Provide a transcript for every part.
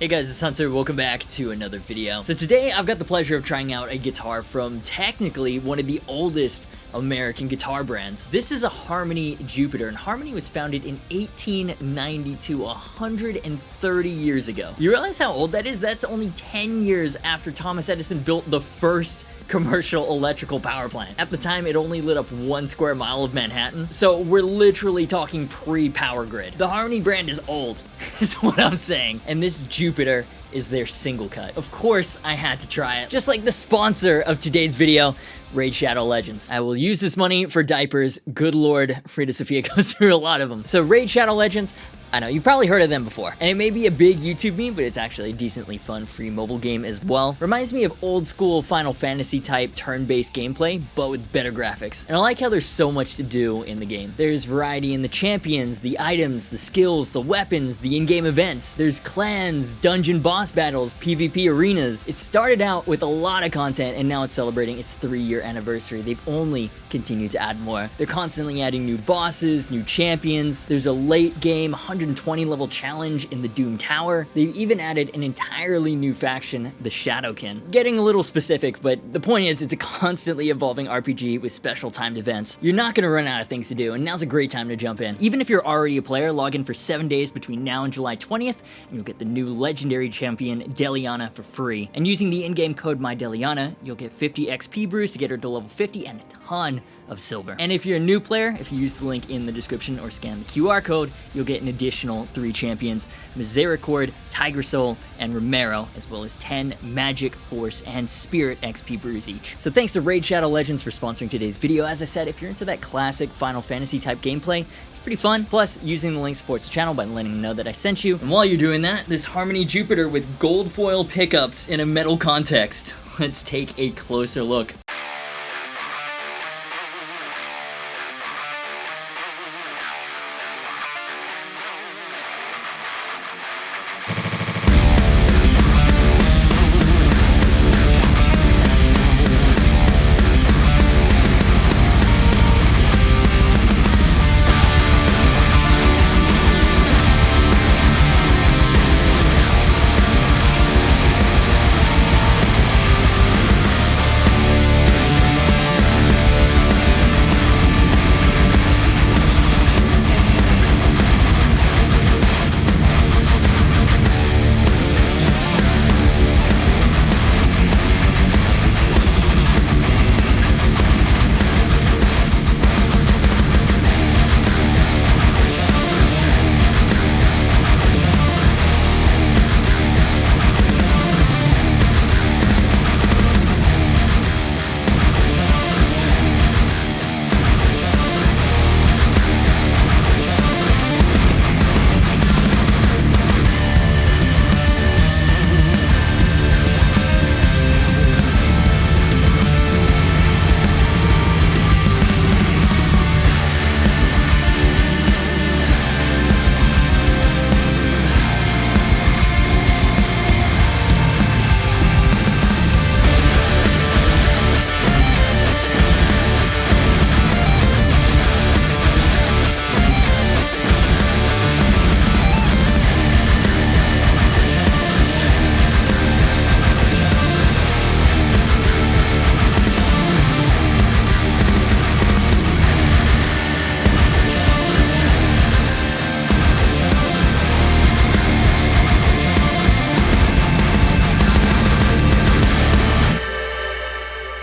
Hey guys, it's Hunter. Welcome back to another video. So today I've got the pleasure of trying out a guitar from technically one of the oldest American guitar brands. This is a Harmony Jupiter, and Harmony was founded in 1892, 130 years ago. You realize how old that is? That's only 10 years after Thomas Edison built the first commercial electrical power plant. At the time, it only lit up 1 square mile of Manhattan, so we're literally talking pre-power grid. The Harmony brand is old, is what I'm saying, and this Jupiter is their single cut. Of course, I had to try it. Just like the sponsor of today's video, Raid Shadow Legends. I will use this money for diapers. Good lord, Frida Sophia goes through a lot of them. So Raid Shadow Legends, I know, you've probably heard of them before. And it may be a big YouTube meme, but it's actually a decently fun free mobile game as well. Reminds me of old school Final Fantasy type turn-based gameplay, but with better graphics. And I like how there's so much to do in the game. There's variety in the champions, the items, the skills, the weapons, the in-game events. There's clans, dungeon boss battles, PvP arenas. It started out with a lot of content, and now it's celebrating its 3-year anniversary. They've only continued to add more. They're constantly adding new bosses, new champions. There's a late game 120 level challenge in the Doom Tower. They've even added an entirely new faction, the Shadowkin. Getting a little specific, but the point is it's a constantly evolving RPG with special timed events. You're not gonna run out of things to do, and now's a great time to jump in. Even if you're already a player, log in for 7 days between now and July 20th, and you'll get the new legendary champion, Deliana, for free. And using the in-game code MyDeliana, you'll get 50 XP brews to get her to level 50 and a ton of silver. And if you're a new player, if you use the link in the description or scan the QR code, you'll get an additional 3 champions, Misericord, Tiger Soul, and Romero, as well as 10 Magic, Force, and Spirit XP brews each. So thanks to Raid Shadow Legends for sponsoring today's video. As I said, if you're into that classic Final Fantasy type gameplay, it's pretty fun. Plus, using the link supports the channel by letting them know that I sent you. And while you're doing that, this Harmony Jupiter with gold foil pickups in a metal context. Let's take a closer look.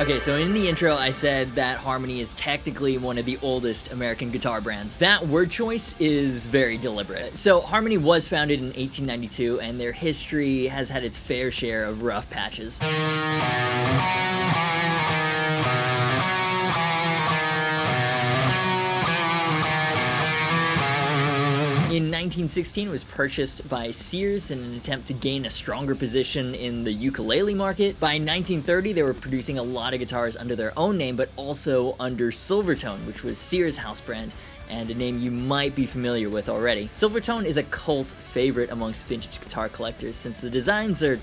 Okay, so in the intro, I said that Harmony is technically one of the oldest American guitar brands. That word choice is very deliberate. So Harmony was founded in 1892, and their history has had its fair share of rough patches. In 1916, it was purchased by Sears in an attempt to gain a stronger position in the ukulele market. By 1930, they were producing a lot of guitars under their own name, but also under Silvertone, which was Sears' house brand, and a name you might be familiar with already. Silvertone is a cult favorite amongst vintage guitar collectors since the designs are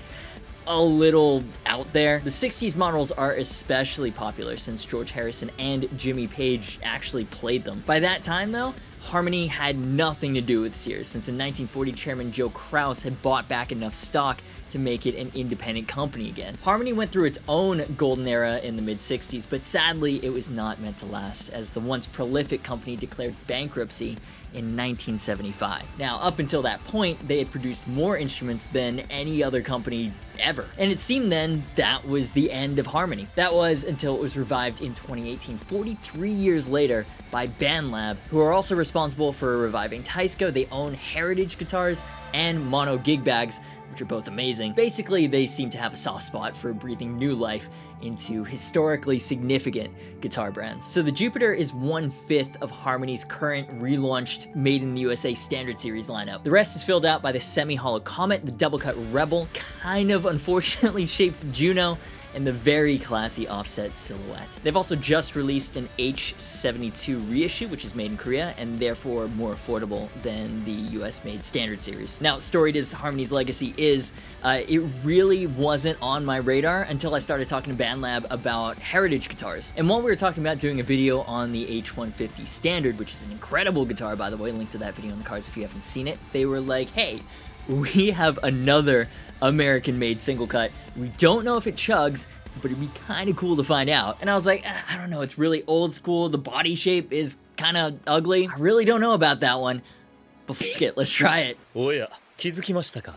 a little out there. The 60s models are especially popular since George Harrison and Jimmy Page actually played them. By that time though, Harmony had nothing to do with Sears, since in 1940 Chairman Joe Kraus had bought back enough stock to make it an independent company again. Harmony went through its own golden era in the mid-60s, but sadly it was not meant to last, as the once prolific company declared bankruptcy in 1975. Now, up until that point, they had produced more instruments than any other company ever. And it seemed then that was the end of Harmony. That was until it was revived in 2018, 43 years later, by BandLab, who are also responsible for reviving Teisco. They own Herridge guitars and Mono gig bags, which are both amazing. Basically, they seem to have a soft spot for breathing new life into historically significant guitar brands. So the Jupiter is 1/5 of Harmony's current relaunched Made in the USA Standard Series lineup. The rest is filled out by the semi-hollow Comet, the double-cut Rebel, kind of unfortunately shaped Juno, and the very classy offset Silhouette. They've also just released an H72 reissue, which is made in Korea, and therefore more affordable than the US-made Standard Series. Now, storied as Harmony's legacy is, it really wasn't on my radar until I started talking to BandLab about Herridge guitars. And while we were talking about doing a video on the H150 Standard, which is an incredible guitar, by the way, link to that video in the cards if you haven't seen it, they were like, hey, we have another American-made single cut. We don't know if it chugs, but it'd be kind of cool to find out. And I was like, I don't know, it's really old school. The body shape is kind of ugly. I really don't know about that one, but f it, let's try it. Oh yeah, 気づきましたか。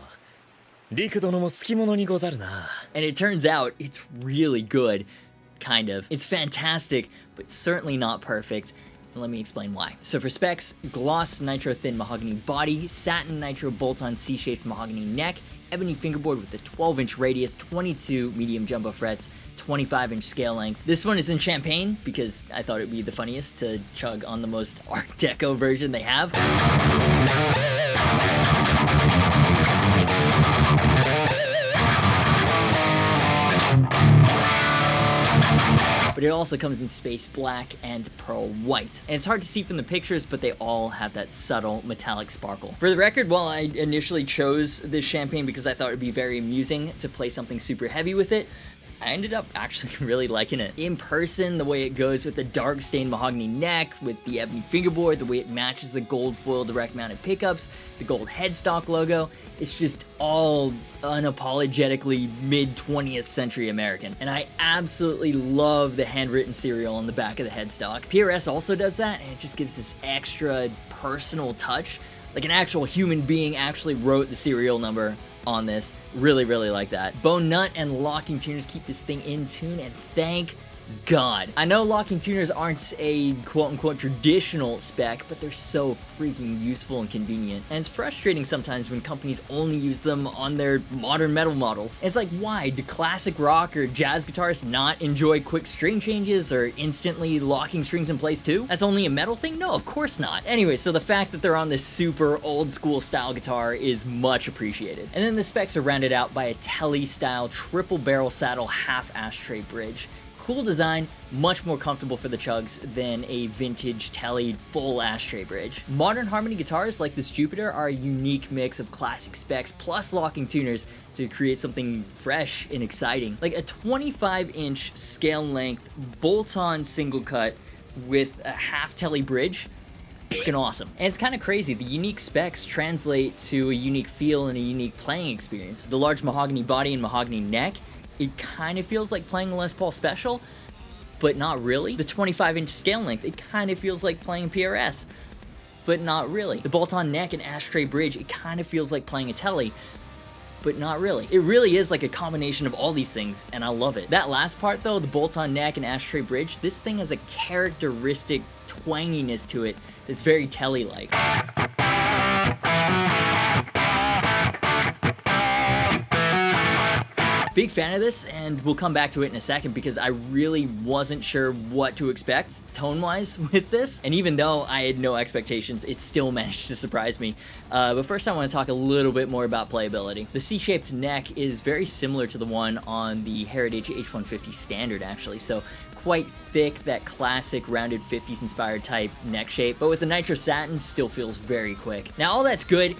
陸殿も好き者にござるな。 And it turns out it's really good, kind of. It's fantastic, but certainly not perfect. And let me explain why. So for specs, gloss nitro thin mahogany body, satin nitro bolt-on C-shaped mahogany neck, ebony fingerboard with a 12-inch radius, 22 medium jumbo frets, 25-inch scale length. This one is in champagne because I thought it'd be the funniest to chug on the most Art Deco version they have. But it also comes in space black and pearl white. And it's hard to see from the pictures, but they all have that subtle metallic sparkle. For the record, while I initially chose this champagne because I thought it would be very amusing to play something super heavy with it, I ended up actually really liking it. In person, the way it goes with the dark stained mahogany neck, with the ebony fingerboard, the way it matches the gold foil direct mounted pickups, the gold headstock logo, it's just all unapologetically mid-20th century American. And I absolutely love the handwritten serial on the back of the headstock. PRS also does that, and it just gives this extra personal touch. Like an actual human being actually wrote the serial number on this. Really, really like that. Bone nut and locking tuners keep this thing in tune, and thank God. I know locking tuners aren't a quote-unquote traditional spec, but they're so freaking useful and convenient. And it's frustrating sometimes when companies only use them on their modern metal models. It's like, why? Do classic rock or jazz guitarists not enjoy quick string changes or instantly locking strings in place too? That's only a metal thing? No, of course not. Anyway, so the fact that they're on this super old school style guitar is much appreciated. And then the specs are rounded out by a Telly style triple barrel saddle half ashtray bridge. Cool design, much more comfortable for the chugs than a vintage Telly full ashtray bridge. Modern Harmony guitars like this Jupiter are a unique mix of classic specs plus locking tuners to create something fresh and exciting. Like a 25-inch scale length bolt-on single cut with a half Telly bridge. Fucking awesome. And it's kind of crazy. The unique specs translate to a unique feel and a unique playing experience. The large mahogany body and mahogany neck, it kind of feels like playing a Les Paul Special, but not really. The 25-inch scale length, it kind of feels like playing PRS, but not really. The bolt-on neck and ashtray bridge, it kind of feels like playing a Telly, but not really. It really is like a combination of all these things, and I love it. That last part though, the bolt-on neck and ashtray bridge, this thing has a characteristic twanginess to it that's very Telly-like. Big fan of this, and we'll come back to it in a second because I really wasn't sure what to expect tone-wise with this. And even though I had no expectations, it still managed to surprise me. But first I want to talk a little bit more about playability. The C-shaped neck is very similar to the one on the Herridge H150 Standard actually, so quite thick, that classic rounded 50s inspired type neck shape, but with the nitro satin still feels very quick. Now all that's good.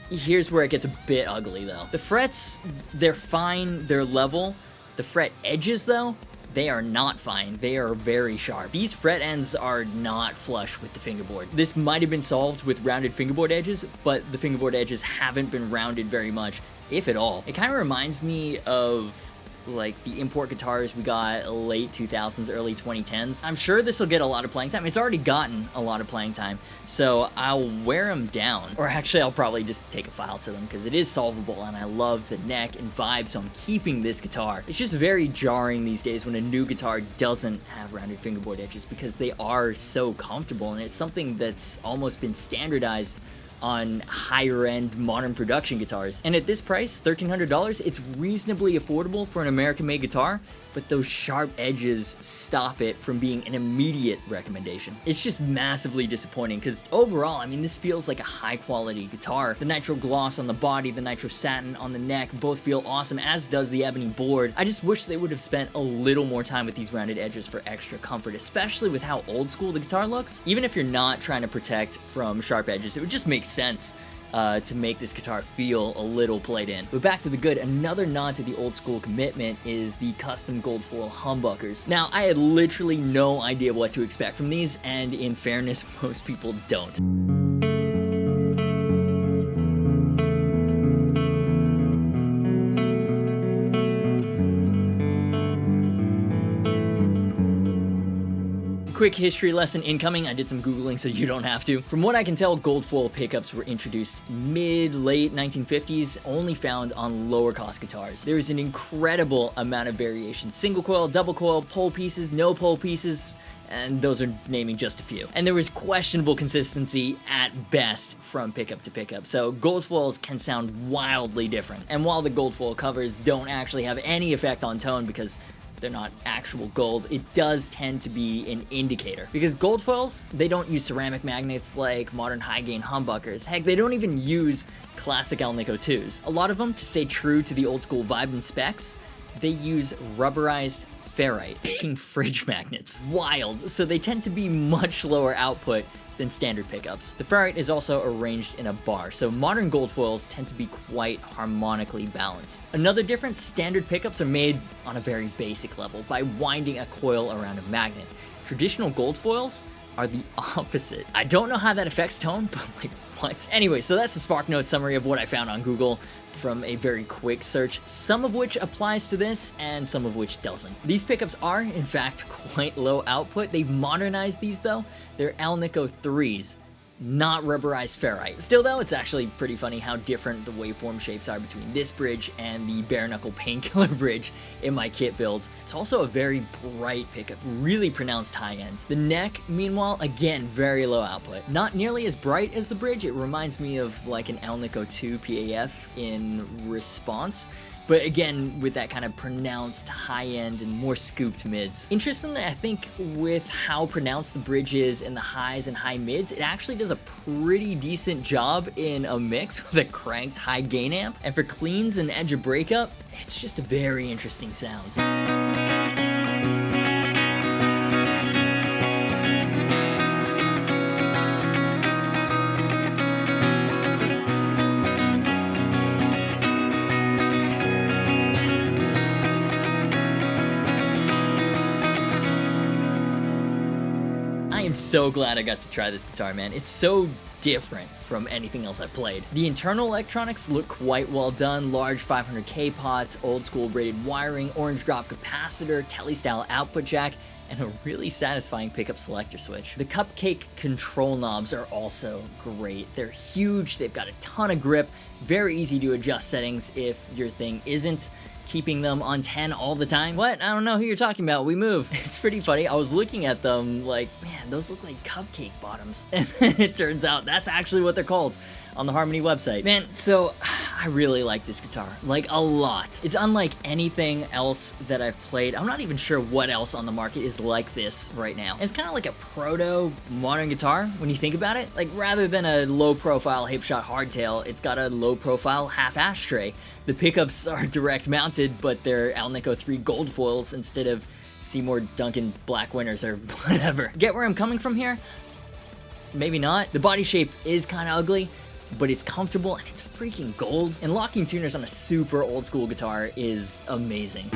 Here's where it gets a bit ugly though. The frets, they're fine, they're level. The fret edges though, they are not fine. They are very sharp. These fret ends are not flush with the fingerboard. This might have been solved with rounded fingerboard edges, but the fingerboard edges haven't been rounded very much, if at all. It kind of reminds me of like the import guitars we got late 2000s, early 2010s. I'm sure this will get a lot of playing time. It's already gotten a lot of playing time, so I'll wear them down. Or actually, I'll probably just take a file to them because it is solvable and I love the neck and vibe, so I'm keeping this guitar. It's just very jarring these days when a new guitar doesn't have rounded fingerboard edges because they are so comfortable, and it's something that's almost been standardized on higher end modern production guitars. And at this price, $1,300, it's reasonably affordable for an American made guitar, but those sharp edges stop it from being an immediate recommendation. It's just massively disappointing because overall, I mean, this feels like a high quality guitar. The nitro gloss on the body, the nitro satin on the neck both feel awesome, as does the ebony board. I just wish they would have spent a little more time with these rounded edges for extra comfort, especially with how old school the guitar looks. Even if you're not trying to protect from sharp edges, it would just make sense to make this guitar feel a little played in. But back to the good, another nod to the old school commitment is the custom gold foil humbuckers. Now, I had literally no idea what to expect from these, and in fairness, most people don't. Quick history lesson incoming. I did some Googling so you don't have to. From what I can tell, gold foil pickups were introduced mid-late 1950s, only found on lower cost guitars. There is an incredible amount of variation. Single coil, double coil, pole pieces, no pole pieces, and those are naming just a few. And there was questionable consistency at best from pickup to pickup, so gold foils can sound wildly different. And while the gold foil covers don't actually have any effect on tone because they're not actual gold, it does tend to be an indicator. Because gold foils, they don't use ceramic magnets like modern high-gain humbuckers. Heck, they don't even use classic Alnico 2s. A lot of them, to stay true to the old school vibe and specs, they use rubberized ferrite, fucking fridge magnets. Wild, so they tend to be much lower output than standard pickups. The ferrite is also arranged in a bar, so modern gold foils tend to be quite harmonically balanced. Another difference, standard pickups are made on a very basic level by winding a coil around a magnet. Traditional gold foils are the opposite. I don't know how that affects tone, but like, what? Anyway, so that's the SparkNotes summary of what I found on Google from a very quick search, some of which applies to this and some of which doesn't. These pickups are, in fact, quite low output. They've modernized these though. They're Alnico 3s, not rubberized ferrite. Still though, it's actually pretty funny how different the waveform shapes are between this bridge and the bare knuckle painkiller bridge in my kit build. It's also a very bright pickup, really pronounced high end. The neck, meanwhile, again, very low output. Not nearly as bright as the bridge. It reminds me of like an Alnico 2 PAF in response, but again, with that kind of pronounced high-end and more scooped mids. Interestingly, I think with how pronounced the bridge is in the highs and high mids, it actually does a pretty decent job in a mix with a cranked high gain amp. And for cleans and edge of breakup, it's just a very interesting sound. I'm so glad I got to try this guitar, man. It's so different from anything else I've played. The internal electronics look quite well done. Large 500K pots, old school braided wiring, orange drop capacitor, telly style output jack, and a really satisfying pickup selector switch. The cupcake control knobs are also great. They're huge, they've got a ton of grip, very easy to adjust settings if your thing isn't keeping them on 10 all the time. What? I don't know who you're talking about. We move. It's pretty funny. I was looking at them like, man, those look like cupcake bottoms. And then it turns out that's actually what they're called on the Harmony website. Man, so I really like this guitar, like a lot. It's unlike anything else that I've played. I'm not even sure what else on the market is like this right now. It's kind of like a proto modern guitar when you think about it. Like rather than a low profile hipshot hardtail, it's got a low profile half ashtray. The pickups are direct mounted, but they're Alnico 3 gold foils instead of Seymour Duncan Black Winners or whatever. Get where I'm coming from here? Maybe not. The body shape is kind of ugly, but it's comfortable and it's freaking gold. And locking tuners on a super old school guitar is amazing.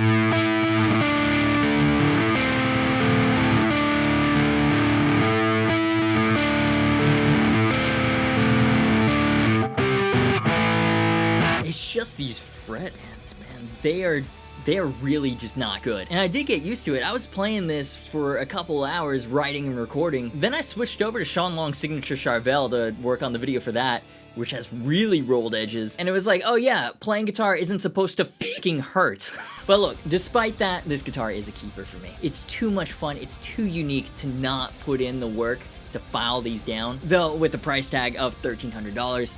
just these fret ends, man. They are really just not good. And I did get used to it. I was playing this for a couple hours, writing and recording. Then I switched over to Sean Long's signature Charvel to work on the video for that, which has really rolled edges. And it was like, oh yeah, playing guitar isn't supposed to fucking hurt. But look, despite that, this guitar is a keeper for me. It's too much fun. It's too unique to not put in the work to file these down. Though with the price tag of $1,300,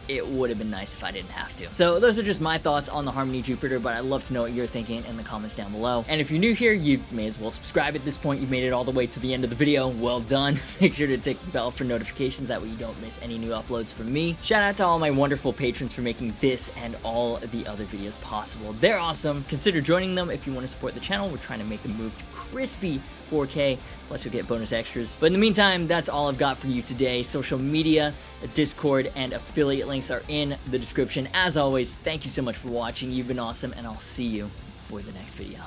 it would have been nice if I didn't have to. So those are just my thoughts on the Harmony Jupiter, but I'd love to know what you're thinking in the comments down below. And if you're new here, you may as well subscribe at this point. You've made it all the way to the end of the video. Well done. Make sure to tick the bell for notifications, that way you don't miss any new uploads from me. Shout out to all my wonderful patrons for making this and all the other videos possible. They're awesome. Consider joining them if you want to support the channel. We're trying to make the move to crispy 4K, plus you'll get bonus extras. But in the meantime, that's all I've got for you today. Social media, Discord, and affiliate links are in the description. As always, thank you so much for watching. You've been awesome, and I'll see you for the next video.